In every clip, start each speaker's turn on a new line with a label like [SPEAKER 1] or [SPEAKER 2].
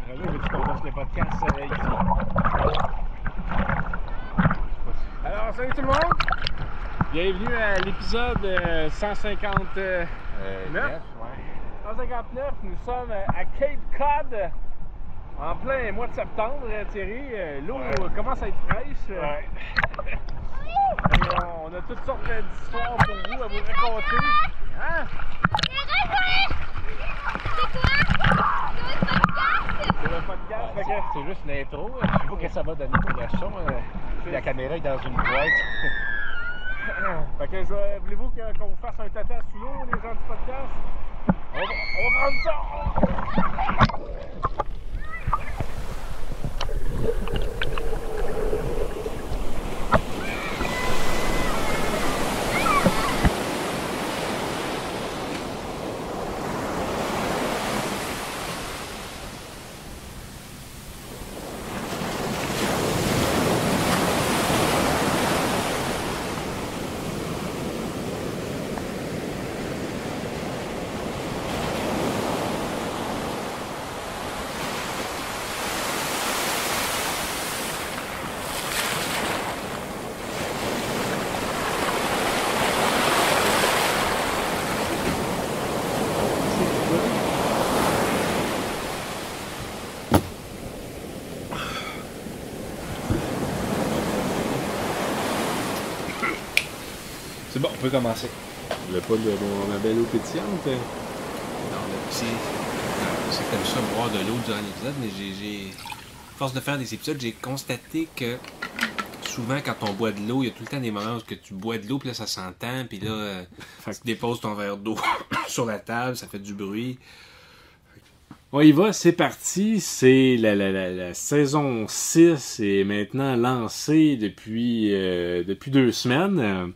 [SPEAKER 1] René, veux-tu qu'on fasse le podcast ici? Alors, salut tout le monde! Bienvenue à l'épisode 159. 159, nous sommes à Cape Cod, en plein mois de septembre, Thierry. L'eau commence à être fraîche. Et on a toutes sortes d'histoires pour vous à vous raconter. Hein? C'est le podcast. C'est juste une intro. Je sais pas que ça va donner pour le son. La caméra est dans une boîte. Fait que voulez-vous qu'on vous fasse un tata sous l'eau, les gens du podcast? On va prendre ça!
[SPEAKER 2] C'est bon, on peut commencer.
[SPEAKER 1] Le pas de ma belle eau pétillante.
[SPEAKER 2] Non, mais c'est que t'aimes ça boire de l'eau durant l'épisode, mais j'ai à force de faire des épisodes, j'ai constaté que souvent quand on boit de l'eau, il y a tout le temps des moments où tu bois de l'eau, puis là ça s'entend, puis là tu déposes ton verre d'eau sur la table, ça fait du bruit.
[SPEAKER 1] On y va, c'est parti. C'est la saison 6 est maintenant lancée depuis 2 semaines.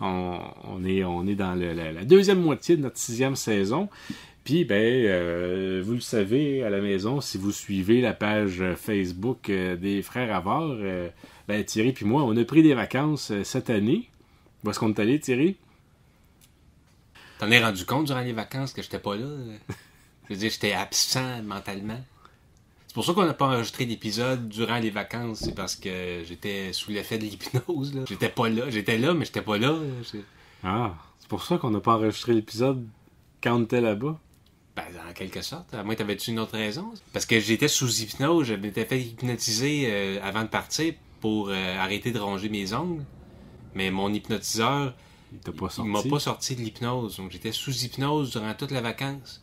[SPEAKER 1] On est dans la deuxième moitié de notre 6e saison. Puis, vous le savez, à la maison, si vous suivez la page Facebook des Frères Havard, Thierry puis moi, on a pris des vacances cette année. Où est-ce qu'on est allé, Thierry?
[SPEAKER 2] T'en es rendu compte durant les vacances que j'étais pas là? Je veux dire, j'étais absent mentalement. C'est pour ça qu'on n'a pas enregistré d'épisode durant les vacances. C'est parce que j'étais sous l'effet de l'hypnose. Là. J'étais pas là. J'étais là, mais j'étais pas là.
[SPEAKER 1] Ah, c'est pour ça qu'on n'a pas enregistré l'épisode quand on était là-bas?
[SPEAKER 2] Ben, en quelque sorte. À moins, t'avais-tu une autre raison? Parce que j'étais sous hypnose. Je m'étais fait hypnotiser avant de partir pour arrêter de ronger mes ongles. Mais mon hypnotiseur, il m'a pas sorti de l'hypnose. Donc, j'étais sous hypnose durant toute la vacance.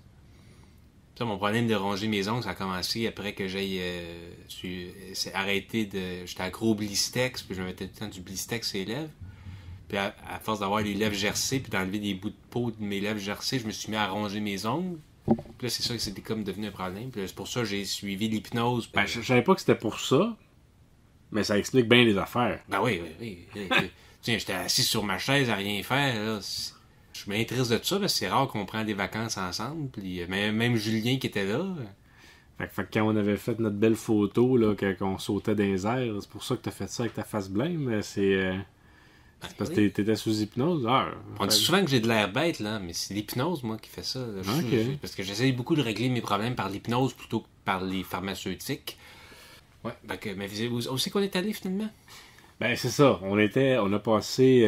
[SPEAKER 2] Ça, mon problème de ronger mes ongles, ça a commencé après que j'aille arrêté de... J'étais à gros blistex, puis je mettais tout le temps du blistex sur les lèvres. Puis à force d'avoir les lèvres gercées, puis d'enlever des bouts de peau de mes lèvres gercées, je me suis mis à ronger mes ongles. Puis là, c'est ça que c'était comme devenu un problème. Puis là, c'est pour ça que j'ai suivi l'hypnose. Puis...
[SPEAKER 1] je savais pas que c'était pour ça, mais ça explique bien les affaires.
[SPEAKER 2] Ben oui. Tiens, j'étais assis sur ma chaise à rien faire, là. Je suis bien triste de ça, parce que c'est rare qu'on prenne des vacances ensemble. Puis même Julien qui était là.
[SPEAKER 1] Fait que quand on avait fait notre belle photo, là, quand on sautait dans les airs, c'est pour ça que t'as fait ça avec ta face blême. C'est parce que t'étais sous hypnose.
[SPEAKER 2] On dit souvent que j'ai de l'air bête, là, mais c'est l'hypnose, moi, qui fait ça. Là. Parce que j'essaye beaucoup de régler mes problèmes par l'hypnose plutôt que par les pharmaceutiques. Ouais, mais où c'est qu'on est allé, finalement?
[SPEAKER 1] Ben, c'est ça. On a passé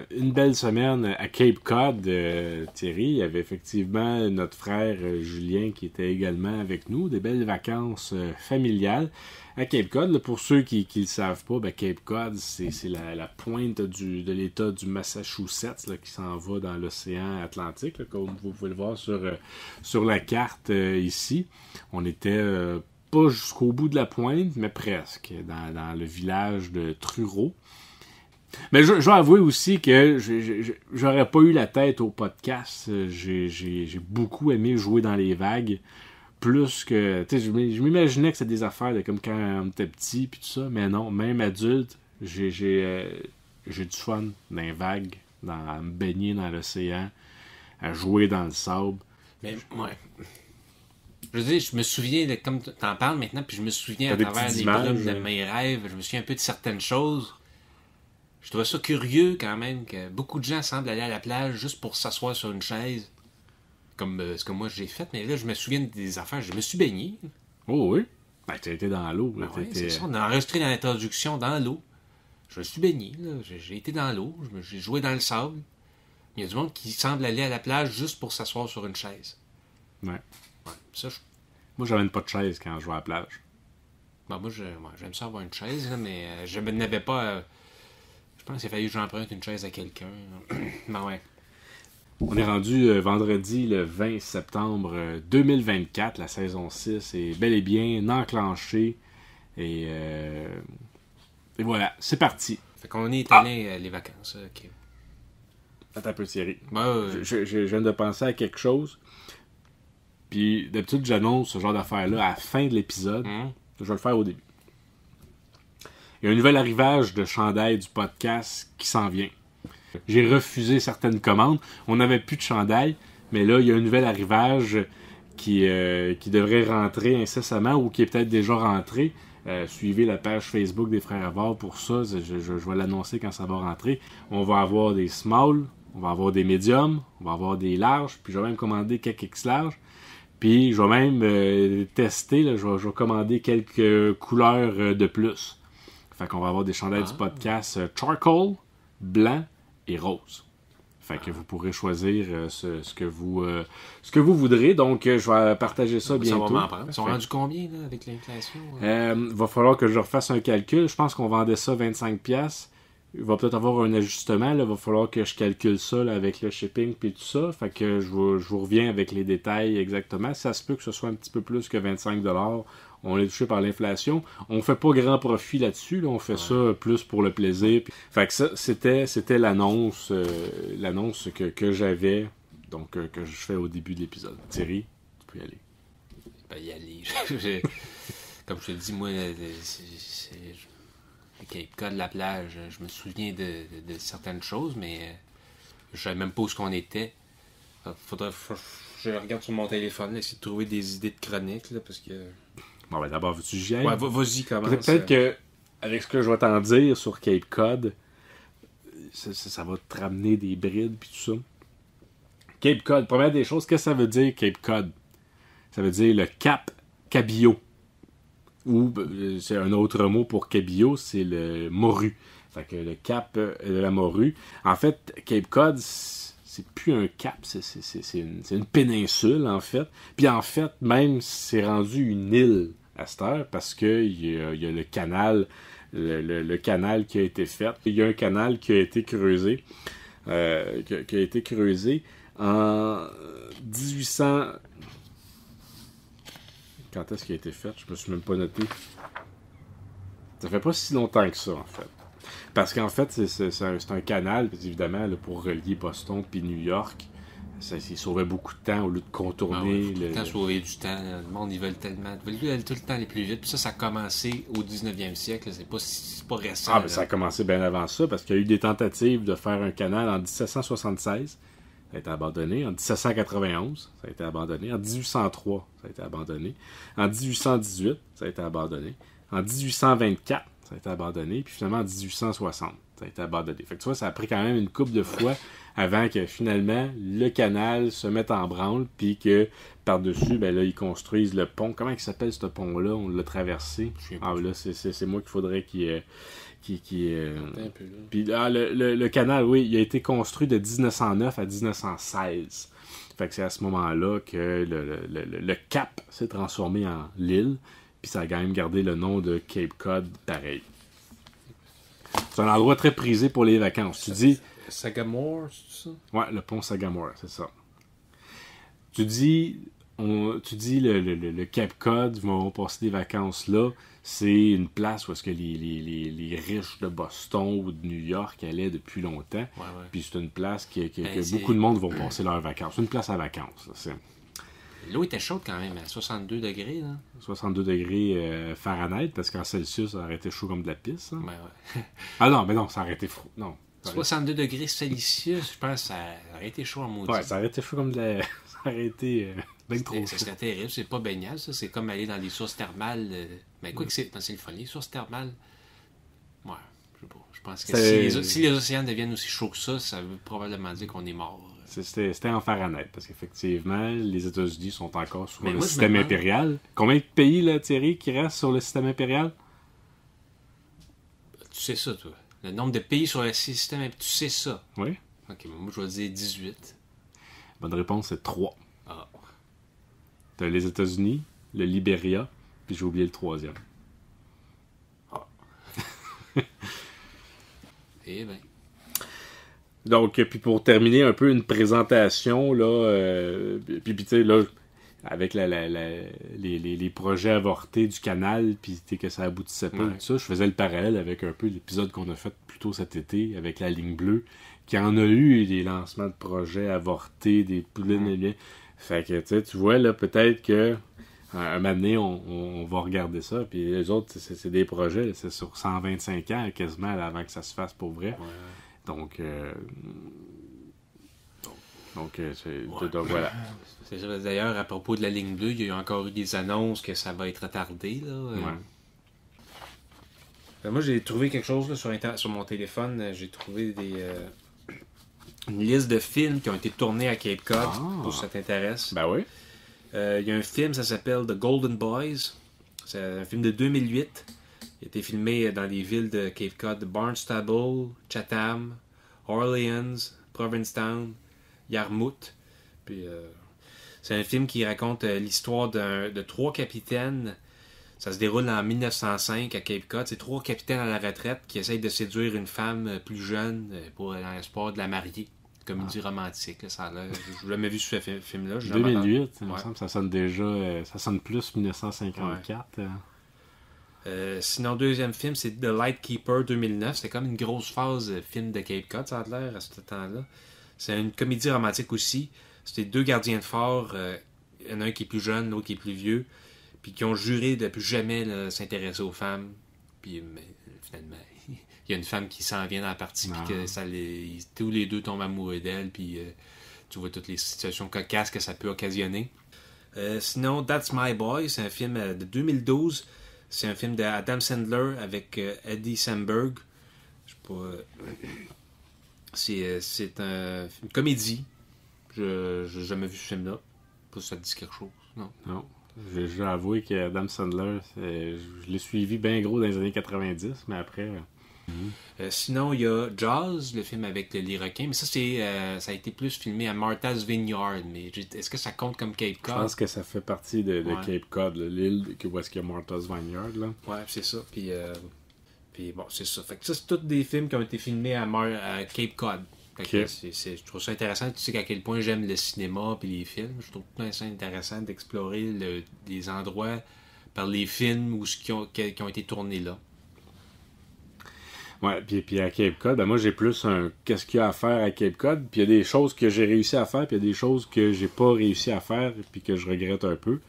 [SPEAKER 1] une belle semaine à Cape Cod, Thierry. Il y avait effectivement notre frère Julien qui était également avec nous. Des belles vacances familiales à Cape Cod. Là, pour ceux qui ne le savent pas, Cape Cod, c'est la pointe de l'État du Massachusetts là, qui s'en va dans l'océan Atlantique, là, comme vous pouvez le voir sur la carte ici. On était... pas jusqu'au bout de la pointe, mais presque, dans le village de Truro. Mais je vais avouer aussi que j'aurais pas eu la tête au podcast. J'ai beaucoup aimé jouer dans les vagues. Plus que... Tu sais, je m'imaginais que c'était des affaires de comme quand on était petit, puis tout ça. Mais non, même adulte, j'ai du fun dans les vagues, à me baigner dans l'océan, à jouer dans le sable.
[SPEAKER 2] Mais, ouais... Je veux dire, je me souviens, comme t'en parles maintenant, puis je me souviens à travers les brumes de mes rêves, je me souviens un peu de certaines choses. Je trouvais ça curieux quand même, que beaucoup de gens semblent aller à la plage juste pour s'asseoir sur une chaise, comme ce que moi j'ai fait, mais là je me souviens des affaires, je me suis baigné.
[SPEAKER 1] Oh oui? Ben, tu as été dans l'eau.
[SPEAKER 2] Ben ouais, c'est ça. On a enregistré dans l'introduction dans l'eau. Je me suis baigné, là. J'ai été dans l'eau. J'ai joué dans le sable. Il y a du monde qui semble aller à la plage juste pour s'asseoir sur une chaise.
[SPEAKER 1] Ouais.
[SPEAKER 2] Ouais, ça,
[SPEAKER 1] Moi, j'avais pas de chaise quand je jouais à la plage.
[SPEAKER 2] Ben, moi, j'aime ça avoir une chaise, là, mais je n'avais pas... Je pense qu'il a fallu que j'emprunte une chaise à quelqu'un. Ben ouais.
[SPEAKER 1] On est rendu vendredi le 20 septembre 2024. La saison 6 est bel et bien enclenchée. Et voilà, c'est parti.
[SPEAKER 2] Fait qu'on est étalé les vacances. OK.
[SPEAKER 1] Attends un peu, Thierry.
[SPEAKER 2] Je
[SPEAKER 1] viens de penser à quelque chose. Puis d'habitude, j'annonce ce genre d'affaires-là à la fin de l'épisode. Je vais le faire au début. Il y a un nouvel arrivage de chandail du podcast qui s'en vient. J'ai refusé certaines commandes. On n'avait plus de chandail, mais là, il y a un nouvel arrivage qui devrait rentrer incessamment ou qui est peut-être déjà rentré. Suivez la page Facebook des Frères Avars pour ça. Je vais l'annoncer quand ça va rentrer. On va avoir des small, on va avoir des mediums, on va avoir des larges, puis je vais même commander quelques X larges. Puis je vais même tester, là, je vais commander quelques couleurs de plus. Fait qu'on va avoir des chandails du podcast charcoal, blanc et rose. Fait que vous pourrez choisir ce que vous voudrez. Donc, je vais partager ça bientôt.
[SPEAKER 2] Ça va m'en prendre. Ils sont rendus combien là, avec l'inflation?
[SPEAKER 1] Va falloir que je refasse un calcul. Je pense qu'on vendait ça 25$. Il va peut-être avoir un ajustement. Il va falloir que je calcule ça là, avec le shipping et tout ça. Fait que je vous reviens avec les détails exactement. Ça se peut que ce soit un petit peu plus que 25$. On est touché par l'inflation. On fait pas grand profit là-dessus. Là. On fait ça plus pour le plaisir. Fait que ça, c'était l'annonce que j'avais, donc que je fais au début de l'épisode. Thierry, tu peux y aller.
[SPEAKER 2] Ben, y aller. Comme je te dis, moi, le Cape Cod, la plage, je me souviens de certaines choses, mais je savais même pas où qu'on était. Je regarde sur mon téléphone, là, essayer de trouver des idées de chronique, là, parce que...
[SPEAKER 1] Bon, ben d'abord, veux-tu que j'y aille?
[SPEAKER 2] Ouais, vas-y, commence.
[SPEAKER 1] Peut-être que, avec ce que je vais t'en dire sur Cape Cod, ça va te ramener des brides puis tout ça. Cape Cod, première des choses, qu'est-ce que ça veut dire Cape Cod? Ça veut dire le Cap Cabillaud. Ou, c'est un autre mot pour Cabillaud, c'est le morue. Fait que le cap de la morue. En fait, Cape Cod, c'est plus un cap, c'est une péninsule, en fait. Puis en fait, même, c'est rendu une île à cette heure, parce qu'il y a le canal, le canal qui a été fait. Il y a un canal qui a été creusé, en 1800... Quand est-ce qu'il a été fait? Je me suis même pas noté. Ça fait pas si longtemps que ça, en fait. Parce qu'en fait, c'est un canal, évidemment, là, pour relier Boston puis New York. Il sauvait beaucoup de temps au lieu de contourner.
[SPEAKER 2] Tout le temps sauver du temps. Le monde, ils veulent tellement. Ils veulent tout le temps aller plus vite. Puis ça a commencé au 19e siècle. C'est pas récent.
[SPEAKER 1] Ah, mais ça a commencé bien avant ça, parce qu'il y a eu des tentatives de faire un canal en 1776. Ça a été abandonné. En 1791, ça a été abandonné. En 1803, ça a été abandonné. En 1818, ça a été abandonné. En 1824, ça a été abandonné. Puis finalement, en 1860, ça a été abandonné. Fait que tu vois, ça a pris quand même une couple de fois avant que finalement le canal se mette en branle. Puis que par-dessus, ben là, ils construisent le pont. Comment il s'appelle ce pont-là? On l'a traversé. Ah, là, c'est moi qu'il faudrait qu'il... Puis le canal, oui, il a été construit de 1909 à 1916. Fait que c'est à ce moment-là que le Cap s'est transformé en l'île. Puis ça a quand même gardé le nom de Cape Cod pareil. C'est un endroit très prisé pour les vacances. Tu dis...
[SPEAKER 2] Sagamore, c'est ça?
[SPEAKER 1] Ouais, le pont Sagamore, c'est ça. Tu dis le Cape Cod, vont passer des vacances là. C'est une place où est-ce que les riches de Boston ou de New York allaient depuis longtemps. Ouais. Puis c'est une place que beaucoup de monde vont passer leurs vacances. C'est une place à vacances. Là,
[SPEAKER 2] l'eau était chaude quand même, à 62 degrés. Là.
[SPEAKER 1] 62 degrés Fahrenheit, parce qu'en Celsius, ça aurait été chaud comme de la pisse. Hein?
[SPEAKER 2] Ouais.
[SPEAKER 1] Ah non, mais non, ça aurait été froid. Non.
[SPEAKER 2] 62 degrés Celsius, je pense que ça aurait été chaud en maudit.
[SPEAKER 1] Ouais, ça aurait été chaud comme de la... Ça aurait été bien trop chaud.
[SPEAKER 2] Ça serait terrible, c'est pas baignable, ça. C'est comme aller dans des sources thermales. Mais quoi que c'est le fun, les sources thermales... Ouais, je sais pas. Je pense que si les océans deviennent aussi chauds que ça veut probablement dire qu'on est mort.
[SPEAKER 1] C'était en Fahrenheit, parce qu'effectivement, les États-Unis sont encore sous le
[SPEAKER 2] moi,
[SPEAKER 1] système impérial. Combien de pays, là, Thierry, qui restent sur le système impérial?
[SPEAKER 2] Tu sais ça, toi. Le nombre de pays sur le système, tu sais ça.
[SPEAKER 1] Oui.
[SPEAKER 2] Ok, moi je vais dire 18.
[SPEAKER 1] Bonne réponse, c'est 3.
[SPEAKER 2] Ah.
[SPEAKER 1] T'as les États-Unis, le Libéria, puis j'ai oublié le troisième.
[SPEAKER 2] Eh bien.
[SPEAKER 1] Donc, puis pour terminer un peu une présentation, là, puis tu sais, là, avec les projets avortés du canal, puis que ça aboutissait pas, tout ça, je faisais le parallèle avec un peu l'épisode qu'on a fait plus tôt cet été, avec la ligne bleue, qui en a eu des lancements de projets avortés, des poulines, bien. Fait que, tu vois, là, peut-être que un moment donné, on va regarder ça, puis les autres, c'est des projets, c'est sur 125 ans, quasiment, là, avant que ça se fasse pour vrai.
[SPEAKER 2] Ouais.
[SPEAKER 1] Donc, voilà.
[SPEAKER 2] C'est ça. D'ailleurs, à propos de la ligne bleue, il y a encore eu des annonces que ça va être retardé. Là. Moi, j'ai trouvé quelque chose là, sur mon téléphone. J'ai trouvé une liste de films qui ont été tournés à Cape Cod, pour si ça t'intéresse.
[SPEAKER 1] Ben oui.
[SPEAKER 2] Il y a un film, ça s'appelle The Golden Boys. C'est un film de 2008. Il a été filmé dans les villes de Cape Cod, Barnstable, Chatham, Orleans, Provincetown, Yarmouth. Puis, c'est un film qui raconte l'histoire de 3 capitaines. Ça se déroule en 1905 à Cape Cod. C'est 3 capitaines à la retraite qui essayent de séduire une femme plus jeune dans l'espoir de la marier. Comédie romantique, là, ça a l'air. Je n'ai jamais vu ce film-là.
[SPEAKER 1] 2008, il me semble, ça sonne déjà. Ça sonne plus 1954.
[SPEAKER 2] Sinon, deuxième film, c'est The Lightkeeper 2009. C'est comme une grosse phase film de Cape Cod, ça a l'air à ce temps-là. C'est une comédie romantique aussi. C'était 2 gardiens de phare. Il y en a un qui est plus jeune, l'autre qui est plus vieux. Puis qui ont juré de plus jamais là, s'intéresser aux femmes. Puis finalement, il y a une femme qui s'en vient dans la partie, puis que tous les deux tombent amoureux d'elle, puis tu vois toutes les situations cocasses que ça peut occasionner. Sinon, That's My Boy, c'est un film de 2012. C'est un film d'Adam Sandler avec Eddie Samberg. Je sais pas. C'est une comédie. Je n'ai jamais vu ce film-là. Pas si ça te dit quelque chose. Non.
[SPEAKER 1] Je dois avouer qu'Adam Sandler, je l'ai suivi bien gros dans les années 90, mais après...
[SPEAKER 2] Sinon, il y a Jaws, le film avec les requins, mais ça, ça a été plus filmé à Martha's Vineyard. Mais est-ce que ça compte comme Cape Cod?
[SPEAKER 1] Je pense que ça fait partie de Cape Cod, l'île où est-ce qu'il y a Martha's Vineyard. Là.
[SPEAKER 2] Ouais, c'est ça. Puis bon, c'est ça. Fait que ça, c'est tous des films qui ont été filmés à Cape Cod. Fait que je trouve ça intéressant. Tu sais à quel point j'aime le cinéma et les films. Je trouve ça intéressant d'explorer les endroits par les films qui ont été tournés là.
[SPEAKER 1] Ouais, puis à Cape Cod, moi j'ai plus un qu'est-ce qu'il y a à faire à Cape Cod, puis il y a des choses que j'ai réussi à faire, puis il y a des choses que j'ai pas réussi à faire, puis que je regrette un peu.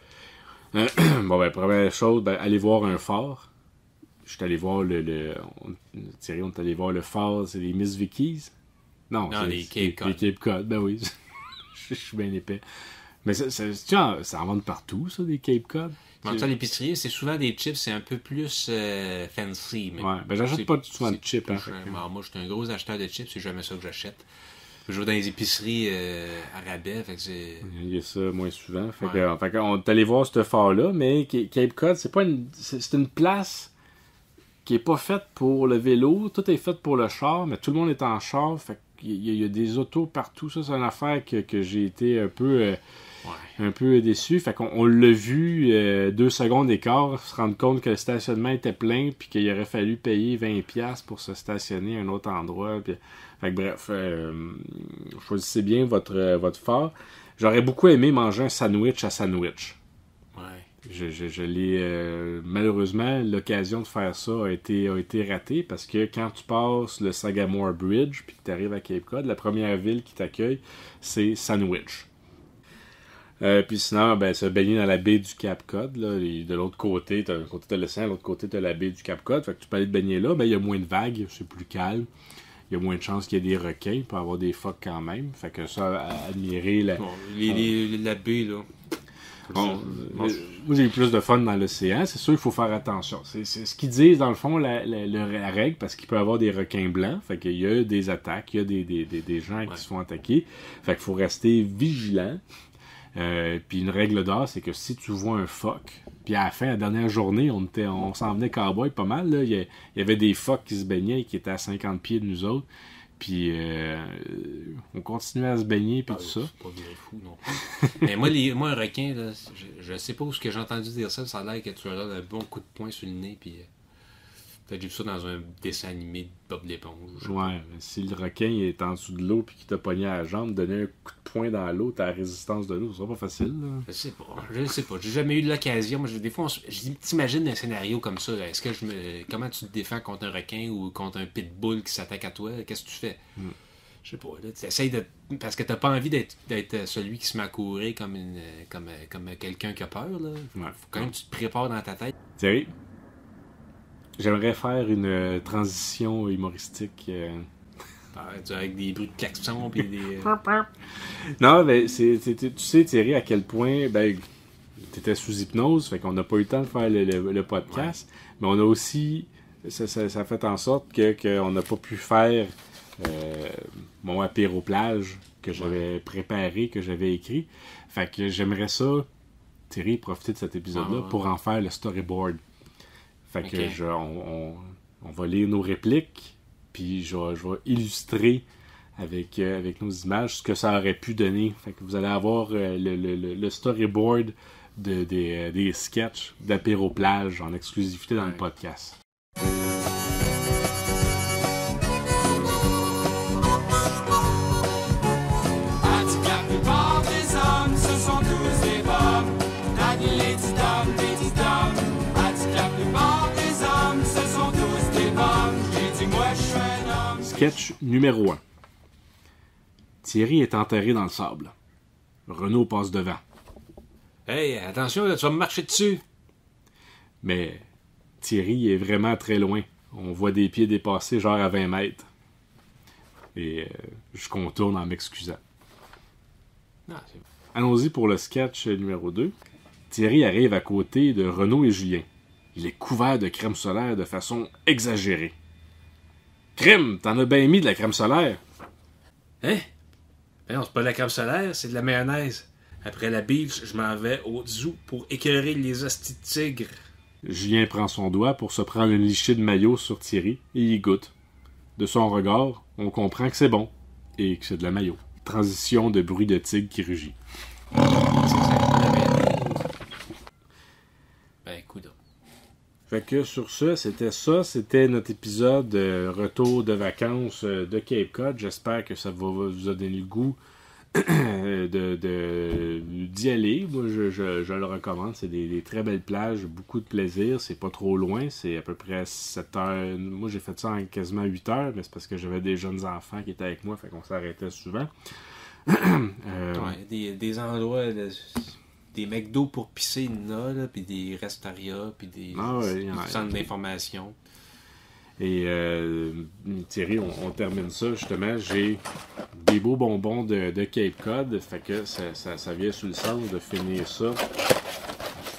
[SPEAKER 1] Première chose, aller voir un phare. Je suis allé voir Thierry, on est allé voir le phare, c'est les Miss Vickies. Non,
[SPEAKER 2] les Cape Cod.
[SPEAKER 1] Les Cape Cod, ben oui. Je suis bien épais. Mais ça en vend partout, ça, des Cape Cod.
[SPEAKER 2] En ça, l'épicerie, c'est souvent des chips, c'est un peu plus fancy. Mais
[SPEAKER 1] j'achète pas souvent de chips.
[SPEAKER 2] Moi, je suis un gros acheteur de chips, c'est jamais ça que j'achète. Je vais dans les épiceries à rabais, fait que c'est...
[SPEAKER 1] Il y a ça moins souvent. Fait qu'on est allé voir ce phare-là, mais Cape Cod, c'est une place qui est pas faite pour le vélo. Tout est fait pour le char, mais tout le monde est en char. Fait qu'il y a des autos partout. Ça, c'est une affaire que j'ai été un peu déçu. Fait qu'on l'a vu 2 secondes d'écart, se rendre compte que le stationnement était plein, puis qu'il aurait fallu payer 20$ pour se stationner à un autre endroit. Puis... Fait que bref, choisissez bien votre phare. J'aurais beaucoup aimé manger un sandwich à sandwich.
[SPEAKER 2] Ouais.
[SPEAKER 1] Je l'ai malheureusement, l'occasion de faire ça a été ratée, parce que quand tu passes le Sagamore Bridge puis que tu arrives à Cape Cod, la première ville qui t'accueille, c'est Sandwich. Puis sinon, se baigner dans la baie du Cape Cod. Là, de l'autre côté, d'un côté t'as l'océan, de l'autre côté t'as la baie du Cape Cod. Fait que tu peux aller te baigner là. Il y a moins de vagues, c'est plus calme. Il y a moins de chances qu'il y ait des requins. Il peut y avoir des phoques quand même. Fait que ça, admirer la...
[SPEAKER 2] la baie, là...
[SPEAKER 1] Bon, moi, j'ai eu plus de fun dans l'océan. C'est sûr qu'il faut faire attention. C'est ce qu'ils disent, dans le fond, la règle, parce qu'il peut y avoir des requins blancs. Fait qu'il y a des attaques, il y a des gens qui se font attaquer. Fait qu'il faut rester vigilant. Puis une règle d'or, c'est que si tu vois un phoque, puis à la fin, la dernière journée, on s'en venait cowboy pas mal. Là. Il y avait des phoques qui se baignaient et qui étaient à 50 pieds de nous autres. Puis on continuait à se baigner puis tout ça.
[SPEAKER 2] C'est pas bien fou non plus. Mais moi, un requin, là, je sais pas où ce que j'ai entendu dire ça. Ça a l'air que tu as un bon coup de poing sur le nez. Puis peut-être j'ai vu ça dans un dessin animé de Bob l'éponge.
[SPEAKER 1] Ouais, mais si le requin est en dessous de l'eau puis qu'il t'a pogné à la jambe, donner un coup de poing dans l'eau, t'as la résistance de l'eau, ce sera pas facile. Là.
[SPEAKER 2] Je sais pas. J'ai jamais eu l'occasion. Moi, des fois, t'imagines un scénario comme ça. Là. Est-ce que comment tu te défends contre un requin ou contre un pitbull qui s'attaque à toi? Qu'est-ce que tu fais? Je sais pas. Là, t'essayes de. Parce que t'as pas envie d'être celui qui se met à courir comme quelqu'un qui a peur. Là. Faut quand même que tu te prépares dans ta tête.
[SPEAKER 1] Thierry, j'aimerais faire une transition humoristique.
[SPEAKER 2] Avec des bruits de klaxon puis des.
[SPEAKER 1] Non, mais tu sais, Thierry, à quel point t'étais sous hypnose, fait qu'on n'a pas eu le temps de faire le podcast, mais on a aussi. Ça fait en sorte qu'on n'a pas pu faire mon apéro plage que j'avais préparé, que j'avais écrit. Fait que j'aimerais ça, Thierry, profiter de cet épisode-là pour en faire le storyboard. Fait que on va lire nos répliques. Puis je vais illustrer avec nos images ce que ça aurait pu donner. Fait que vous allez avoir le storyboard des sketchs d'apéro plage en exclusivité dans le podcast. Sketch numéro 1. Thierry est enterré dans le sable. Renaud passe devant.
[SPEAKER 2] Hey, attention, là, tu vas me marcher dessus.
[SPEAKER 1] Mais Thierry est vraiment très loin. On voit des pieds dépasser genre à 20 mètres. Et je contourne en m'excusant. Allons-y pour le sketch numéro 2. Thierry arrive à côté de Renaud et Julien. Il est couvert de crème solaire de façon exagérée. Crème, t'en as bien mis de la crème solaire.
[SPEAKER 2] Hein? Ben non, c'est pas de la crème solaire, c'est de la mayonnaise. Après la beach, je m'en vais au zoo pour écœurer les hosties de tigre.
[SPEAKER 1] Julien prend son doigt pour se prendre une lichée de maillot sur Thierry et y goûte. De son regard, on comprend que c'est bon et que c'est de la maillot. Transition de bruit de tigre qui rugit.
[SPEAKER 2] Ben, écoute.
[SPEAKER 1] Fait que sur c'était notre épisode retour de vacances de Cape Cod. J'espère que ça vous a donné le goût d'y aller. Moi, je le recommande. C'est des très belles plages, beaucoup de plaisir. C'est pas trop loin, c'est à peu près 7 heures. Moi, j'ai fait ça en quasiment 8 heures, mais c'est parce que j'avais des jeunes enfants qui étaient avec moi, fait qu'on s'arrêtait souvent.
[SPEAKER 2] Des endroits... Des McDo pour pisser, là, puis des Restaria, puis des centres d'information.
[SPEAKER 1] Et Thierry, on termine ça, justement. J'ai des beaux bonbons de Cape Cod, fait que ça vient sur le sens de finir ça.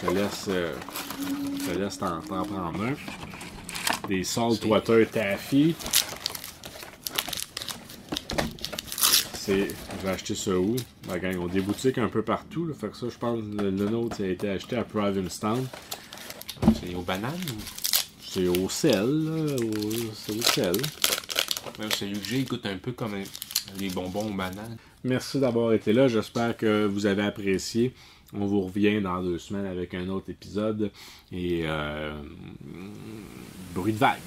[SPEAKER 1] Je te laisse t'en prendre un. Des Saltwater Taffy. J'ai acheté ça où? Ben, ils ont des boutiques un peu partout. Là, fait que ça, je pense que le nôtre, ça a été acheté à Provincetown.
[SPEAKER 2] C'est aux bananes?
[SPEAKER 1] C'est au sel. C'est au sel.
[SPEAKER 2] Même celui que j'ai, il goûte un peu comme les bonbons aux bananes.
[SPEAKER 1] Merci d'avoir été là. J'espère que vous avez apprécié. On vous revient dans 2 semaines avec un autre épisode. Et bruit de vague.